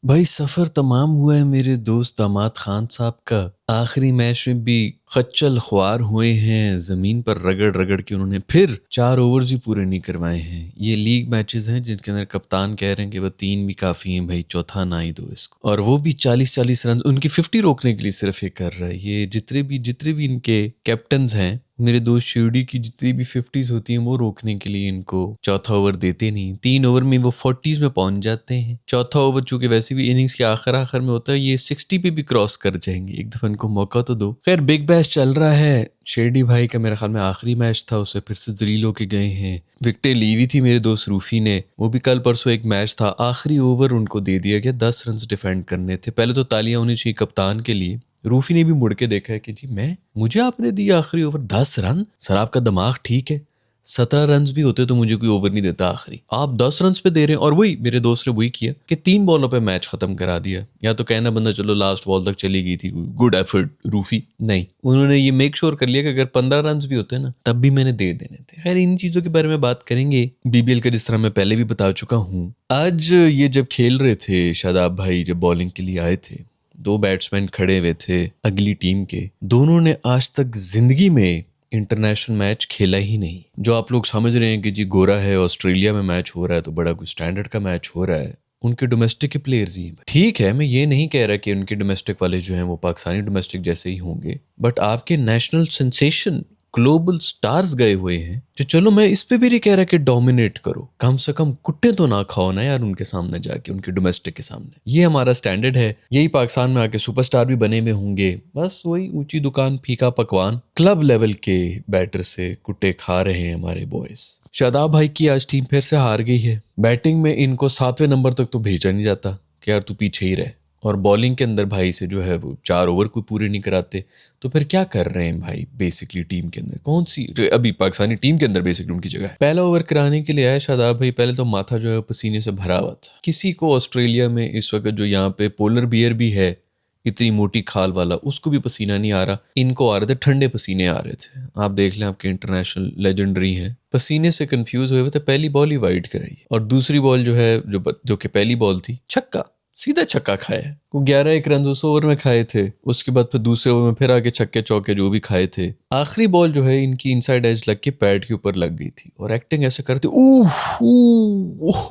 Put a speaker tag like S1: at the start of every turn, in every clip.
S1: भाई सफ़र तमाम हुआ है मेरे दोस्त दामाद खान साहब का। आखिरी मैच में भी खच्चल ख्वार हुए हैं, ज़मीन पर रगड़ रगड़ के उन्होंने फिर 4 ओवर्स भी पूरे नहीं करवाए हैं। ये लीग मैचेस हैं जिनके अंदर कप्तान कह रहे हैं कि वह 3 भी काफ़ी हैं भाई, चौथा ना ही दो इसको। और वो भी 40-40 रन उनकी 50 रोकने के लिए सिर्फ ये कर रहा है। ये जितने भी इनके कैप्टन्स हैं, मेरे दोस्त शिवडी की जितनी भी 50s होती हैं वो रोकने के लिए इनको चौथा ओवर देते नहीं। 3 ओवर में वो 40s में पहुंच जाते हैं। चौथा ओवर चूंकि वैसे भी इनिंग्स के आखिर में होता है, ये 60 पे भी क्रॉस कर जाएंगे। एक दफा इनको मौका तो दो। खैर बिग बैश चल रहा है। शेरडी भाई का मेरे ख्याल में आखिरी मैच था, उसे फिर से जलील होके गए हैं। विकेटें ली हुई थी मेरे दोस्त रूफी ने, वो भी कल परसों एक मैच था, आखिरी ओवर उनको दे दिया गया, 10 रन डिफेंड करने थे। पहले तो तालियां होनी चाहिए कप्तान के लिए। रूफी ने भी मुड़ के देखा है कि जी मुझे आपने दिया आखिरी ओवर 10 रन। सर आपका दिमाग ठीक है? 17 रन भी होते तो मुझे कोई ओवर नहीं देता आखिरी, आप 10 रन पे दे रहे हैं। और वही मेरे दोस्त ने वही किया कि 3 बॉलों पे मैच खत्म करा दिया। या तो कहना बंदा चलो लास्ट बॉल तक चली गई थी, गुड एफर्ट रूफी, नहीं, उन्होंने ये मेक श्योर कर लिया कि अगर 15 रन भी होते ना तब भी मैंने दे देने थे। खैर इन चीजों के बारे में बात करेंगे बीबीएल का, जिस तरह मैं पहले भी बता चुका हूँ। आज ये जब खेल रहे थे, शादाब भाई जब बॉलिंग के लिए आए थे, 2 बैट्समैन खड़े हुए थे अगली टीम के। दोनों ने आज तक जिंदगी में इंटरनेशनल मैच खेला ही नहीं। जो आप लोग समझ रहे हैं कि जी गोरा है, ऑस्ट्रेलिया में मैच हो रहा है तो बड़ा कुछ स्टैंडर्ड का मैच हो रहा है, उनके डोमेस्टिक के प्लेयर्स ही हैं। ठीक है, मैं ये नहीं कह रहा कि उनके डोमेस्टिक वाले जो हैं वो पाकिस्तानी डोमेस्टिक जैसे ही होंगे, बट आपके नेशनल सेंसेशन ग्लोबल स्टार्स गए हुए हैं। जो चलो मैं इस पे भी नहीं कह रहा कि डोमिनेट करो, कम से कम कुट्टे तो ना खाओ ना यार उनके सामने जाके, उनके डोमेस्टिक के सामने। ये हमारा स्टैंडर्ड है। यही पाकिस्तान में आके सुपरस्टार भी बने हुए होंगे, बस वही ऊंची दुकान फीका पकवान, क्लब लेवल के बैटर से कुट्टे खा रहे हैं हमारे बॉयज। शादाब भाई की आज टीम फिर से हार गई है। बैटिंग में इनको 7वें नंबर तक तो भेजा नहीं जाता कि यार तू पीछे ही रह, और बॉलिंग के अंदर भाई से जो है वो 4 ओवर कोई पूरे नहीं कराते। तो फिर क्या कर रहे हैं भाई बेसिकली टीम के अंदर? कौन सी अभी पाकिस्तानी टीम के अंदर बेसिकली उनकी जगह है? पहला ओवर कराने के लिए आया शादाब भाई, पहले तो माथा जो है पसीने से भरा हुआ था। किसी को ऑस्ट्रेलिया में इस वक्त जो यहाँ पे पोलर बियर भी है इतनी मोटी खाल वाला, उसको भी पसीना नहीं आ रहा। इनको आ रहे थे ठंडे पसीने आ रहे थे। आप देख लें, आपके इंटरनेशनल लेजेंडरी हैं, पसीने से कंफ्यूज हुए थे। पहली बॉल ही वाइड कराई और दूसरी बॉल जो है जो कि पहली बॉल थी, छक्का, सीधा छक्का खाया। वो 11 रन उस ओवर में खाए थे। उसके बाद फिर दूसरे ओवर में फिर आगे छक्के चौके जो भी खाए थे। आखिरी बॉल जो है इनकी इनसाइड एज लग के पैड के ऊपर लग गई थी और एक्टिंग ऐसे करते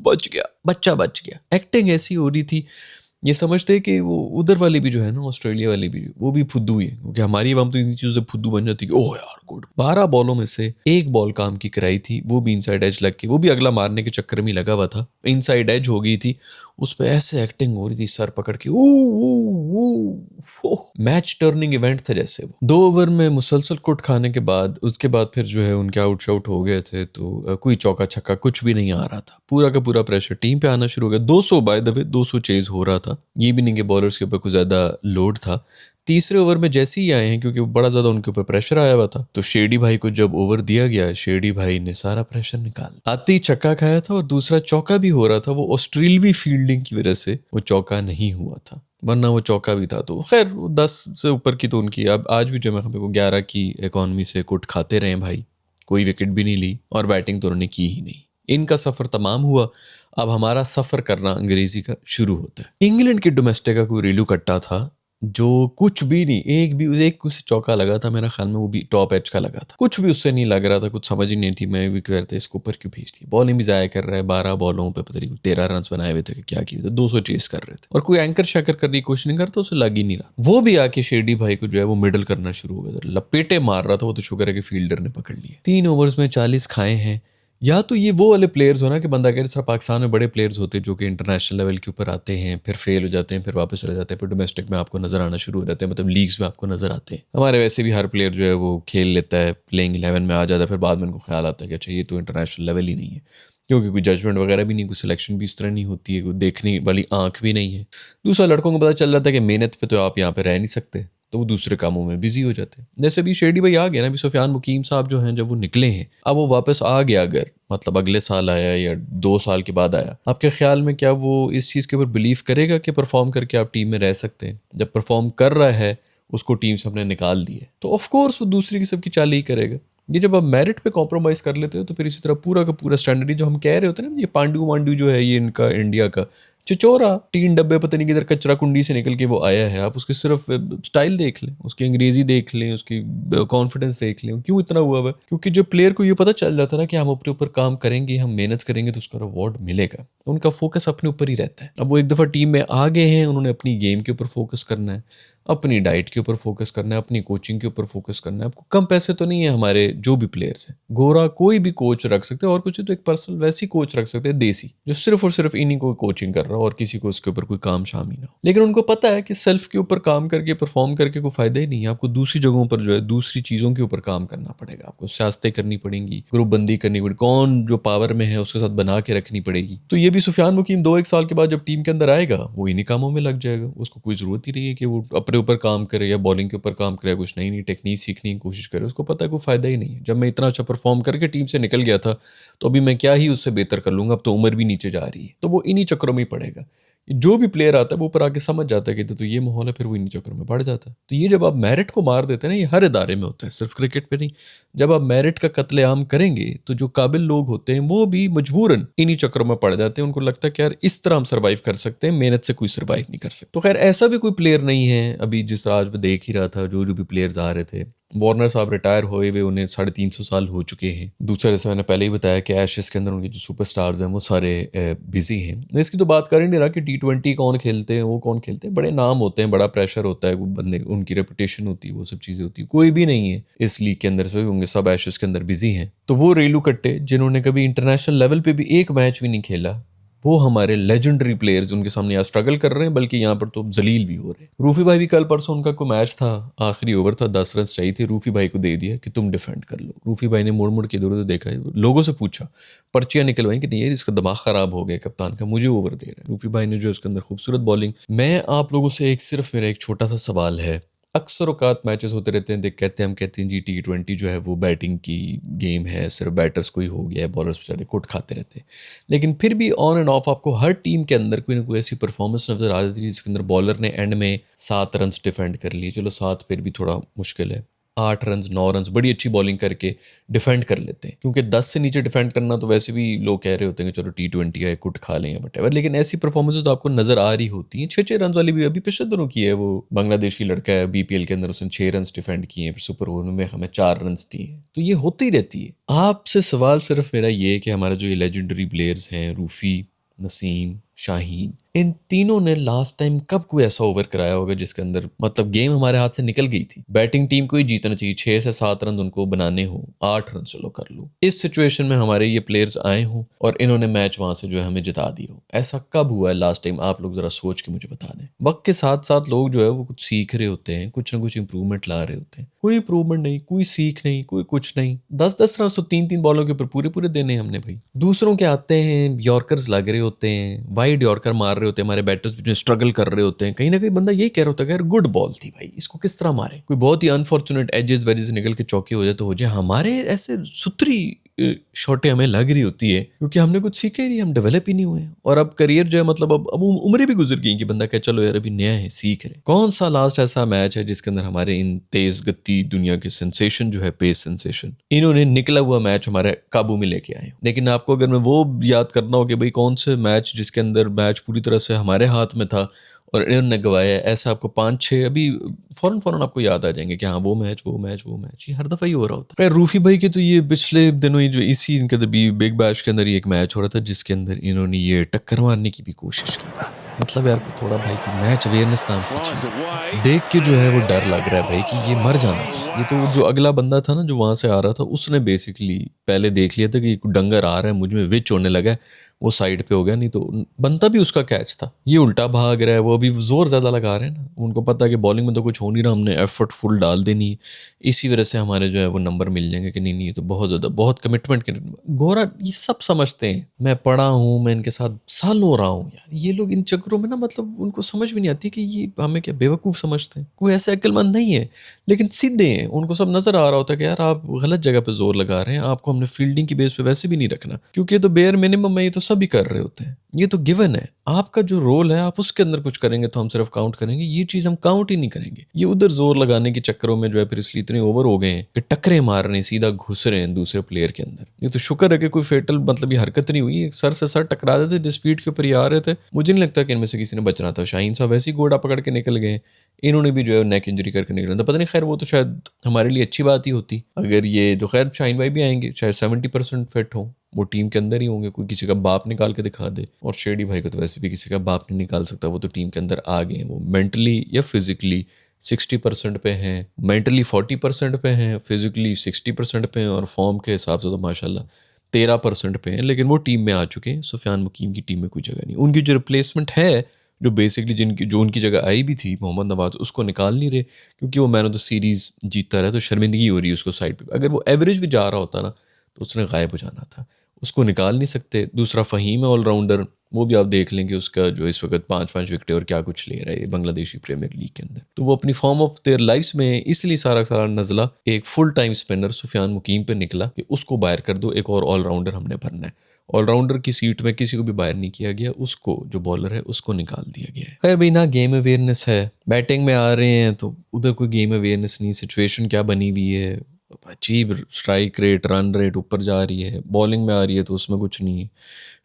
S1: बच गया, बच्चा बच गया। एक्टिंग ऐसी हो रही थी, ये समझते हैं कि वो उधर वाले भी जो है ना, ऑस्ट्रेलिया वाले भी, वो भी फुद्दू ही है, क्योंकि हमारी आवाम तो इन चीज़ों से फुद्दू बन जाती है कि ओह यार गुड। 12 बॉलों में से एक बॉल काम की कराई थी, वो भी इनसाइड एज लग के, वो भी अगला मारने के चक्कर में लगा हुआ था, इनसाइड एज हो गई थी। उस पर ऐसे एक्टिंग हो रही थी सर पकड़ के, मैच टर्निंग इवेंट था जैसे। वो 2 ओवर में मुसलसल कुट खाने के बाद उसके बाद फिर जो है उनके आउट शाउट हो गए थे, तो कोई चौका छक्का कुछ भी नहीं आ रहा था। पूरा का पूरा प्रेशर टीम पे आना शुरू हो गया। 200 बाय द वे 200 चेज हो रहा था। ये भी नहीं कि बॉलर्स के ऊपर कुछ ज्यादा लोड था। तीसरे ओवर में जैसे ही आए हैं, क्योंकि बड़ा ज्यादा उनके ऊपर प्रेशर आया हुआ था, तो शेरडी भाई को जब ओवर दिया गया, शेरडी भाई ने सारा प्रेशर निकाल आते ही छक्का खाया था। और दूसरा चौका भी हो रहा था, वो ऑस्ट्रेलवी फील्डिंग की वजह से वो चौका नहीं हुआ था, वरना वो चौका भी था। तो खैर 10 से ऊपर की तो उनकी, अब आज भी जो मैं 11 की इकॉनमी से कुट खाते रहे भाई, कोई विकेट भी नहीं ली और बैटिंग तो उन्होंने की ही नहीं। इनका सफर तमाम हुआ। अब हमारा सफर करना अंग्रेजी का शुरू होता है। इंग्लैंड के डोमेस्टिक का कोई रेलू कट्टा था जो कुछ भी नहीं, एक उसे चौका लगा था मेरा ख्याल में, वो भी टॉप एज का लगा था, कुछ भी उससे नहीं लग रहा था, कुछ समझ ही नहीं थी। मैं भी कहते इसको ऊपर क्यों भेज दिया। बॉलिंग भी जाया कर रहा है, 12 बॉलों पे पता नहीं 13 रन बनाए हुए थे, क्या किए थे, 200 चेस कर रहे थे और कोई एंकर शैकर करने की कोशिश नहीं करता, उसे लग ही नहीं रहा। वो भी आके शेरडी भाई को जो है वो मिडल करना शुरू हो गया था, लपेटे मार रहा था। वो तो शुक्र है कि फील्डर ने पकड़ लिया। 3 ओवर्स में 40 खाए हैं। या तो ये वो वाले प्लेयर्स हो ना कि बंदा कह रहा पाकिस्तान में बड़े प्लेयर्स होते हैं जो कि इंटरनेशनल लेवल के ऊपर आते हैं, फिर फेल हो जाते हैं, फिर वापस चले जाते हैं, फिर डोमेस्टिक में आपको नजर आना शुरू हो जाते हैं, मतलब लीग्स में आपको नजर आते हैं। हमारे वैसे भी हर प्लेयर जो है वो खेल लेता है, प्लेइंग 11 में आ जाता है, फिर बाद में उनको ख्याल आता है कि अच्छा ये तो इंटरनेशनल लेवल ही नहीं है, क्योंकि कोई जजमेंट वगैरह भी नहीं, कोई सिलेक्शन भी इस तरह नहीं होती है, कोई देखने वाली आंख भी नहीं है। दूसरा लड़कों को पता चल जाता है कि मेहनत पे तो आप यहाँ पे रह नहीं सकते, तो वो दूसरे कामों में बिजी हो जाते हैं। जैसे अभी शेरडी भाई आ गया ना, अभी सुफियान मुकीम साहब जो हैं जब वो निकले हैं, अब वो वापस आ गया, अगर मतलब अगले साल आया या 2 साल के बाद आया, आपके ख्याल में क्या वो इस चीज़ के ऊपर बिलीव करेगा कि परफॉर्म करके आप टीम में रह सकते हैं? जब परफॉर्म कर रहा है, उसको टीम से हमने निकाल दिया, तो ऑफकोर्स वो दूसरी किस्म की चाल ही करेगा। ये जब आप मेरिट पे कॉम्प्रोमाइज़ कर लेते हो, तो फिर इसी तरह पूरा का पूरा स्टैंडर्ड जो हम कह रहे होते हैं ना, ये पांडु वांडू जो है ये इनका इंडिया का, चिचोरा 3 डब्बे पता नहीं किधर कचरा कुंडी से निकल के वो आया है। आप उसकी सिर्फ स्टाइल देख लें, उसकी अंग्रेजी देख लें, उसकी कॉन्फिडेंस देख लें, क्यों इतना हुआ हुआ है? क्योंकि जो प्लेयर को ये पता चल जाता है ना कि हम अपने ऊपर काम करेंगे, हम मेहनत करेंगे तो उसका रिवॉर्ड मिलेगा। उनका फोकस अपने ऊपर ही रहता है। अब वो एक दफ़ा टीम में आ गए हैं, उन्होंने अपनी गेम के ऊपर फोकस करना है, अपनी डाइट के ऊपर फोकस करना है, अपनी कोचिंग के ऊपर फोकस करना है। आपको कम पैसे तो नहीं है, हमारे जो भी प्लेयर्स हैं गोरा कोई भी कोच रख सकते हैं, और कुछ तो एक पर्सनल वैसी कोच रख सकते हैं देसी, जो सिर्फ और सिर्फ इन्हीं को कोचिंग कर रहा हो और किसी को उसके ऊपर कोई काम शाम ही ना हो। लेकिन उनको पता है कि सेल्फ के ऊपर काम करके परफॉर्म करके कोई फायदा ही नहीं है। आपको दूसरी जगहों पर जो है दूसरी चीजों के ऊपर काम करना पड़ेगा। आपको सियासतें करनी पड़ेंगी, ग्रुप बंदी करनी पड़ेगी, कौन जो पावर में है उसके साथ बना के रखनी पड़ेगी। तो ये भी सुफियान मुकीम 2-1 साल के बाद जब टीम के अंदर आएगा वो इन्हीं कामों में लग जाएगा। उसको कोई जरूरत ही नहीं है कि वो अपने ऊपर काम करे या बॉलिंग के ऊपर काम करे, कुछ नई नई टेक्निक सीखने की कोशिश करे। उसको पता है कोई फायदा ही नहीं है। जब मैं इतना अच्छा परफॉर्म करके टीम से निकल गया था तो अभी मैं क्या ही उससे बेहतर कर लूंगा, अब तो उम्र भी नीचे जा रही है। तो वो इन्हीं चक्करों में ही पड़ेगा। जो भी प्लेयर आता है वो ऊपर आके समझ जाता है कि तो ये माहौल है, फिर वो इन्हीं चक्करों में पड़ जाता है। तो ये जब आप मेरिट को मार देते हैं ना, ये हर इदारे में होता है, सिर्फ क्रिकेट पे नहीं। जब आप मेरिट का कत्लेआम करेंगे तो जो काबिल लोग होते हैं वो भी मजबूरन इन्हीं चक्करों में पड़ जाते हैं। उनको लगता है कि यार इस तरह हम सर्वाइव कर सकते हैं, मेहनत से कोई सर्वाइव नहीं कर सकते। तो खैर ऐसा भी कोई प्लेयर नहीं है अभी, जिस तरह आज मैं देख ही रहा था, जो जो भी प्लेयर्स आ रहे थे। वार्नर साहब रिटायर हुए हुए उन्हें 350 साल हो चुके हैं। दूसरा, जैसे मैंने पहले ही बताया कि एशेस के अंदर उनके जो सुपरस्टार्स हैं वो सारे बिजी हैं। मैं इसकी तो बात कर ही नहीं रहा कि T20 कौन खेलते हैं, वो कौन खेलते हैं। बड़े नाम होते हैं, बड़ा प्रेशर होता है, वो बंदे उनकी रेपुटेशन होती है, वो सब चीज़ें होती है। कोई भी नहीं है इस लीग के अंदर से होंगे, सब एशेस के अंदर बिजी हैं। तो वो रेलू कट्टे जिन्होंने कभी इंटरनेशनल लेवल पे भी एक मैच भी नहीं खेला, वो हमारे लेजेंडरी प्लेयर्स उनके सामने यहाँ स्ट्रगल कर रहे हैं, बल्कि यहाँ पर तो जलील भी हो रहे हैं। रूफी भाई भी कल परसों उनका कोई मैच था, आखिरी ओवर था, 10 रन चाहिए थे, रूफी भाई को दे दिया कि तुम डिफेंड कर लो। रूफी भाई ने मुड़ मुड़ के इधर उधर देखा, लोगों से पूछा, पर्चियां निकलवाई कि नहीं यार इसका दिमाग खराब हो गया कप्तान का, मुझे ओवर दे रहा है। रूफी भाई ने जो उसके अंदर खूबसूरत बॉलिंग। मैं आप लोगों से सिर्फ मेरा एक छोटा सा सवाल है। अक्सर औकात मैचेस होते रहते हैं, देख कहते हैं, हम कहते हैं जी T20 जो है वो बैटिंग की गेम है, सिर्फ बैटर्स को ही हो गया है, बॉलर्स बेचारे कुट खाते रहते हैं। लेकिन फिर भी ऑन एंड ऑफ आपको हर टीम के अंदर कोई ना कोई ऐसी परफॉर्मेंस नजर आ जाती है जिसके अंदर बॉलर ने एंड में 7 रन डिफेंड कर लिए। चलो 7 फिर भी थोड़ा मुश्किल है, 8 रन 9 रन बड़ी अच्छी बॉलिंग करके डिफेंड कर लेते हैं। क्योंकि 10 से नीचे डिफेंड करना तो वैसे भी लोग कह रहे होते हैं कि चलो T20 है, कुट खा लें वटेवर। लेकिन ऐसी परफॉर्मेंसेस तो आपको नजर आ रही होती हैं। 6-6 रन वाली भी अभी पिछले दिनों की है, वो बांग्लादेशी लड़का है BPL के अंदर, उसने 6 रन डिफेंड किए, फिर सुपर ओवर में हमें 4 रन दिए। तो ये होती ही रहती है। आपसे सवाल सिर्फ मेरा ये है कि हमारा जो ये लेजेंडरी प्लेयर्स हैं, रूफी, नसीम, शाहीन, इन तीनों ने लास्ट टाइम कब कोई ऐसा ओवर कराया होगा जिसके अंदर मतलब गेम हमारे हाथ से निकल गई थी। बैटिंग टीम को ही जीतना चाहिए, 6 से 7 रन उनको बनाने हो, 8 रन चलो कर लो। इस सिचुएशन में हमारे ये प्लेयर्स आए हों और इन्होंने मैच वहां से जो है हमें जिता दी हो। ऐसा कब हुआ है लास्ट टाइम? आप लोग जरा सोच के मुझे बता दें। वक्त के साथ साथ लोग जो है वो कुछ सीख रहे होते हैं, कुछ ना कुछ इंप्रूवमेंट ला रहे होते हैं। कोई इंप्रूवमेंट नहीं, कोई सीख नहीं, कोई कुछ नहीं। 10-10 रन तो 3-3 बॉलों के ऊपर पूरे पूरे देने हमने भाई। दूसरों के आते हैं, यॉर्कर्स लग रहे होते हैं, वाइड यॉर्कर मार रहे होते हैं, हमारे बैटर्स भी स्ट्रगल कर रहे होते हैं। कहीं ना कहीं बंदा यही कह रहा होता है यार गुड बॉल थी भाई, इसको किस तरह मारे। कोई बहुत ही अनफॉर्चुनेट एजेस वेजेस निकल के चौके हो जाए तो हो जाए। हमारे ऐसे सुथरी शॉटें हमें लग रही होती है क्योंकि हमने कुछ सीखे ही नहीं, हम डेवलप ही नहीं हुए हैं। और अब करियर जो है मतलब अब उम्रें भी गुजर गई कि बंदा कहे चलो यार अभी नया है, सीख रहे। कौन सा लास्ट ऐसा मैच है जिसके अंदर हमारे इन तेज गति दुनिया के सेंसेशन जो है, पेस सेंसेशन, इन्होंने निकला हुआ मैच हमारे काबू में लेके आए। लेकिन आपको अगर मैं वो याद करना हो कि भाई कौन से मैच जिसके अंदर मैच पूरी तरह से हमारे हाथ में था और इन्होंने गवाया, ऐसा आपको 5-6 अभी फौरन आपको याद आ जाएंगे कि हाँ वो मैच ये हर दफा ही हो रहा होता है। रूफी भाई के तो ये पिछले दिनों ही जो इसी इनके बिग बैश के अंदर ही एक मैच हो रहा था जिसके अंदर इन्होंने ये टक्कर मारने की भी कोशिश की थी। मतलब यार थोड़ा भाई मैच अवेयरनेस नाम की चीज देख के जो है वो डर लग रहा है भाई कि ये मर जाना था। ये तो जो अगला बंदा था ना जो वहां से आ रहा था, उसने बेसिकली पहले देख लिया था कि डंगर आ रहा है, मुझ में विच होने लगा है, वो साइड पे हो गया, नहीं तो बनता भी उसका कैच था। ये उल्टा भाग रहा है, वो अभी जोर ज्यादा लगा रहे हैं ना, उनको पता है कि बॉलिंग में तो कुछ हो नहीं रहा, हमने एफर्ट फुल डाल देनी है, इसी वजह से हमारे जो है वो नंबर मिल जाएंगे कि नहीं ये तो बहुत ज्यादा बहुत कमिटमेंट के। गोरा ये सब समझते हैं, मैं पढ़ा हूँ, मैं इनके साथ सालों रहा हूँ यार। ये लोग इन चक्करों में ना मतलब उनको समझ भी नहीं आती कि ये हमें क्या बेवकूफ समझते हैं। कोई ऐसे अक्लमंद नहीं है लेकिन सीधे हैं, उनको सब नजर आ रहा होता है कि यार आप गलत जगह पे जोर लगा रहे हैं, आपको हमने फील्डिंग की बेस पे वैसे भी नहीं रखना, क्योंकि ये तो बेयर मिनिमम में ये तो सभी कर रहे होते हैं, ये तो गिवन है। आपका जो रोल है आप उसके अंदर कुछ करेंगे तो हम सिर्फ काउंट करेंगे, ये चीज हम काउंट ही नहीं करेंगे। ये उधर जोर लगाने के चक्करों में जो है फिर इसलिए इतने ओवर हो गए हैं कि टक्करे मार रहे हैं, सीधा घुस रहे हैं दूसरे प्लेयर के अंदर। ये तो शुक्र है कि कोई फेटल मतलब ये हरकत नहीं हुई, सर से सर टकरा रहे थे, जिस स्पीड के ऊपर ये आ रहे थे मुझे नहीं लगता कि इनमें से किसी ने बचना था। शाहीन साहब वैसे ही घोड़ा पकड़ के निकल गए, इन्होंने भी जो है नेक इंजरी करके निकलना था। पता नहीं, खैर वो तो शायद हमारे लिए अच्छी बात ही होती अगर ये जो, खैर शाहीन भाई भी आएंगे, शायद 70% फिट हो, वो टीम के अंदर ही होंगे, कोई किसी का बाप निकाल के दिखा दे। और शेडी भाई को तो वैसे भी किसी का बाप नहीं निकाल सकता, वो तो टीम के अंदर आ गए हैं। वो मेंटली या फिजिकली 60% पे हैं, मेंटली 40% पे हैं, फिजिकली 60% पे हैं, और फॉर्म के हिसाब से तो माशाल्लाह 13% पे हैं। लेकिन वो टीम में आ चुके हैं। सुफियान मुकीम की टीम में कोई जगह नहीं। उनकी जो रिप्लेसमेंट है, जो बेसिकली जो उनकी जगह आई भी थी, मोहम्मद नवाज, उसको निकाल नहीं रहे क्योंकि वो मैन ऑफ द सीरीज जीतता रहा, तो शर्मिंदगी हो रही है उसको साइड पे। अगर वो एवरेज भी जा रहा होता ना तो उसने गायब हो जाना था, उसको निकाल नहीं सकते। दूसरा फ़हीम है ऑलराउंडर, वो भी आप देख लेंगे उसका जो इस वक्त 5-5 विकेटें और क्या कुछ ले रहा है बांग्लादेशी प्रीमियर लीग के अंदर। तो वो अपनी फॉर्म ऑफ देयर लाइफ्स में है, इसलिए सारा सारा नज़ला एक फुल टाइम स्पिनर सुफियान मुकीम पे निकला कि उसको बाहर कर दो, एक और ऑलराउंडर हमने भरना है। ऑलराउंडर की सीट में किसी को भी बाहर नहीं किया गया, उसको जो बॉलर है उसको निकाल दिया गया है। खैर भाई, ना गेम अवेयरनेस है, बैटिंग में आ रहे हैं तो उधर कोई गेम अवेयरनेस नहीं, सिचुएशन क्या बनी हुई है, अजीब स्ट्राइक रेट, रन रेट ऊपर जा रही है, बॉलिंग में आ रही है तो उसमें कुछ नहीं है,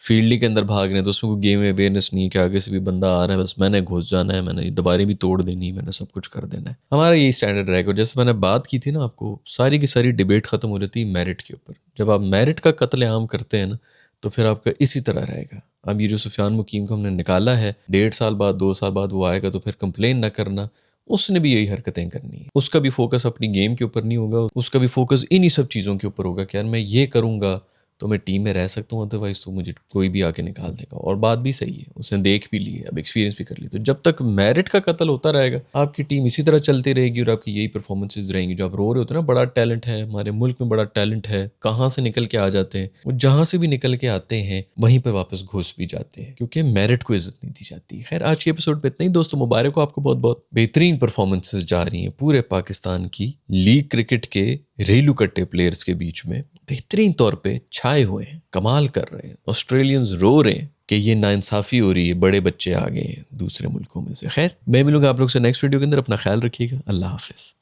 S1: फील्डिंग के अंदर भाग रहे हैं तो उसमें कोई गेम अवेयरनेस नहीं है कि आगे से भी बंदा आ रहा है बस मैंने घुस जाना है, मैंने दीवारें भी तोड़ देनी है, मैंने सब कुछ कर देना है। हमारा यही स्टैंडर्ड रहेगा। जैसे मैंने बात की थी ना आपको, सारी की सारी डिबेट खत्म हो जाती है मेरिट के ऊपर। जब आप मेरिट का कत्लेआम करते हैं ना तो फिर आपका इसी तरह रहेगा। अब ये जो सुफियान मुकीम को हमने निकाला है, 1.5 साल बाद 2 साल बाद वो आएगा तो फिर कंप्लेन ना करना, उसने भी यही हरकतें करनी है। उसका भी फोकस अपनी गेम के ऊपर नहीं होगा, उसका भी फोकस इन्हीं सब चीज़ों के ऊपर होगा कि यार मैं ये करूँगा तो मैं टीम में रह सकता हूँ, अदरवाइज तो मुझे कोई भी आके निकाल देगा। और बात भी सही है, उसने देख भी ली है, अब एक्सपीरियंस भी कर ली। तो जब तक मेरिट का कत्ल होता रहेगा आपकी टीम इसी तरह चलती रहेगी और आपकी यही परफॉर्मेंसेज रहेंगी। जो आप रो रहे होते हैं ना, बड़ा टैलेंट है हमारे मुल्क में, बड़ा टैलेंट है, कहाँ से निकल के आ जाते हैं वो, जहाँ से भी निकल के आते हैं वहीं पर वापस घुस भी जाते हैं क्योंकि मेरिट को इज्जत नहीं दी जाती। खैर आज के एपिसोड पे इतना ही दोस्तों, मुबारक हो आपको, बहुत बहुत बेहतरीन परफॉर्मेंसेज जा रही हैं पूरे पाकिस्तान की लीग क्रिकेट के रेलू कट्टे प्लेयर्स के बीच में, बेहतरीन तौर पे छाए हुए हैं, कमाल कर रहे हैं। ऑस्ट्रेलियंस रो रहे हैं कि ये नाइंसाफी हो रही है, बड़े बच्चे आ गए हैं दूसरे मुल्कों में से। खैर मैं मिलूंगा आप लोग से नेक्स्ट वीडियो के अंदर, अपना ख्याल रखिएगा, अल्लाह हाफिज।